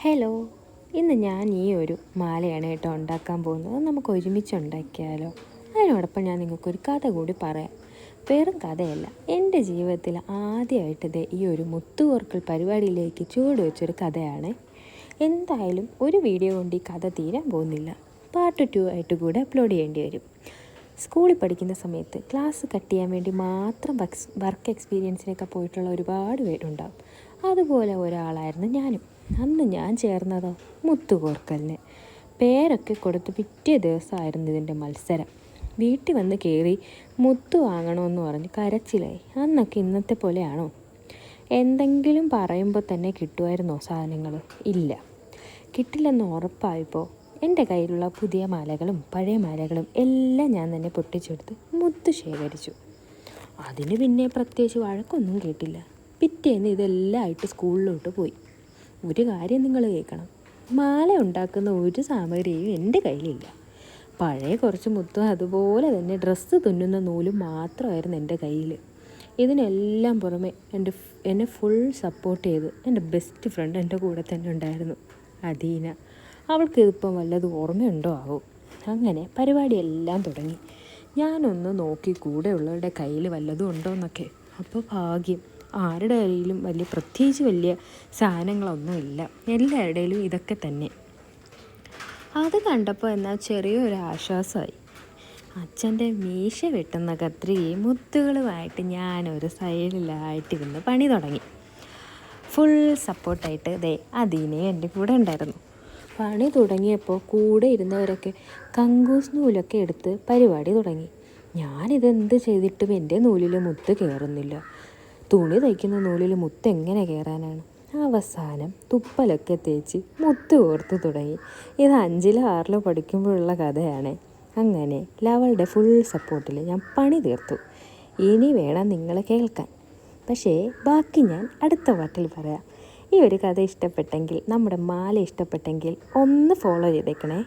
Hello, ഇന്ന് ഞാൻ ഈ ഒരു മാലയാണ് കേട്ടോ ഉണ്ടാക്കാൻ പോകുന്നത്. അത് നമുക്ക് ഒരുമിച്ച് ഉണ്ടാക്കിയാലോ? അതിനോടൊപ്പം ഞാൻ നിങ്ങൾക്കൊരു കഥ കൂടി പറയാം. വെറും കഥയല്ല, എൻ്റെ ജീവിതത്തിൽ ആദ്യമായിട്ട് ഈ ഒരു മുത്തുകോർക്കൽ പരിപാടിയിലേക്ക് ചുവട് വെച്ചൊരു കഥയാണ്. എന്തായാലും ഒരു വീഡിയോ കൊണ്ട് ഈ കഥ തീരാൻ പോകുന്നില്ല. പാർട്ട് 2 ആയിട്ട് കൂടെ അപ്ലോഡ് ചെയ്യേണ്ടി വരും. സ്കൂളിൽ പഠിക്കുന്ന സമയത്ത് ക്ലാസ് കട്ട് ചെയ്യാൻ വേണ്ടി മാത്രം വർക്ക് എക്സ്പീരിയൻസിനൊക്കെ പോയിട്ടുള്ള ഒരുപാട് പേരുണ്ടാവും. അതുപോലെ ഒരാളായിരുന്നു ഞാനും. അന്ന് ഞാൻ ചേർന്നതോ മുത്തുകോർക്കലിന്. പേരൊക്കെ കൊടുത്ത് പിറ്റേ ദിവസമായിരുന്നു ഇതിൻ്റെ മത്സരം. വീട്ടിൽ വന്ന് കയറി മുത്തു വാങ്ങണമെന്ന് പറഞ്ഞ് കരച്ചിലായി. അന്നൊക്കെ ഇന്നത്തെ പോലെയാണോ? എന്തെങ്കിലും പറയുമ്പോൾ തന്നെ കിട്ടുമായിരുന്നോ സാധനങ്ങൾ? ഇല്ല, കിട്ടില്ലെന്ന് ഉറപ്പായപ്പോൾ എൻ്റെ കയ്യിലുള്ള പുതിയ മാലകളും പഴയ മാലകളും എല്ലാം ഞാൻ തന്നെ പൊട്ടിച്ചെടുത്ത് മുത്ത് ശേഖരിച്ചു. അതിന് പിന്നെ പ്രത്യേകിച്ച് വഴക്കൊന്നും കേട്ടില്ല. പിറ്റേന്ന് ഇതെല്ലാം ആയിട്ട് സ്കൂളിലോട്ട് പോയി. ഒരു കാര്യം നിങ്ങൾ കേൾക്കണം, മാല ഉണ്ടാക്കുന്ന ഒരു സാമഗ്രിയും എൻ്റെ കയ്യിലില്ല. പഴയ കുറച്ച് മുത്തും അതുപോലെ തന്നെ ഡ്രസ്സ് തുന്നുന്ന നൂലും മാത്രമായിരുന്നു എൻ്റെ കയ്യിൽ. ഇതിനെല്ലാം പുറമെ എന്നെ ഫുൾ സപ്പോർട്ട് ചെയ്ത് എൻ്റെ ബെസ്റ്റ് ഫ്രണ്ട് എൻ്റെ കൂടെ തന്നെ ഉണ്ടായിരുന്നു, അദീന. അവൾക്ക് ഇതിപ്പം വല്ലതും ഓർമ്മയുണ്ടോ ആവും. അങ്ങനെ പരിപാടിയെല്ലാം തുടങ്ങി. ഞാനൊന്ന് നോക്കി കൂടെയുള്ളവരുടെ കയ്യിൽ വല്ലതും ഉണ്ടോ എന്നൊക്കെ. അപ്പോൾ ഭാഗ്യം, ആരുടെ കയ്യിലും പ്രത്യേകിച്ച് വലിയ സാധനങ്ങളൊന്നുമില്ല. എല്ലാവരുടെയിലും ഇതൊക്കെ തന്നെ. അത് കണ്ടപ്പോൾ എന്നാൽ ചെറിയൊരു ആശ്വാസമായി. അച്ഛൻ്റെ മീശ വെട്ടുന്ന കത്രികയും മുത്തുകളുമായിട്ട് ഞാനൊരു സൈഡിലായിട്ടിരുന്ന് പണി തുടങ്ങി. ഫുൾ സപ്പോർട്ടായിട്ട് അദീനയും എൻ്റെ കൂടെ ഉണ്ടായിരുന്നു. പണി തുടങ്ങിയപ്പോൾ കൂടെ ഇരുന്നവരൊക്കെ കങ്കൂസ് നൂലൊക്കെ എടുത്ത് പരിപാടി തുടങ്ങി. ഞാനിതെന്ത് ചെയ്തിട്ടും എൻ്റെ നൂലിൽ മുത്ത് കയറുന്നില്ല. തുണി തയ്ക്കുന്ന നൂലിൽ മുത്ത് എങ്ങനെ കയറാനാണ്? അവസാനം തുപ്പലൊക്കെ തേച്ച് മുത്ത് കോർത്ത് തുടങ്ങി. ഇത് 5-ലോ 6-ലോ പഠിക്കുമ്പോഴുള്ള കഥയാണ്. അങ്ങനെ ലവളുടെ ഫുൾ സപ്പോർട്ടിൽ ഞാൻ പണി തീർത്തു. ഇനി വേണം നിങ്ങൾ കേൾക്കാൻ. പക്ഷേ ബാക്കി ഞാൻ അടുത്ത പാട്ടിൽ പറയാം. ഈ ഒരു കഥ ഇഷ്ടപ്പെട്ടെങ്കിൽ, നമ്മുടെ മാല ഇഷ്ടപ്പെട്ടെങ്കിൽ ഒന്ന് ഫോളോ ചെയ്തേക്കണേ.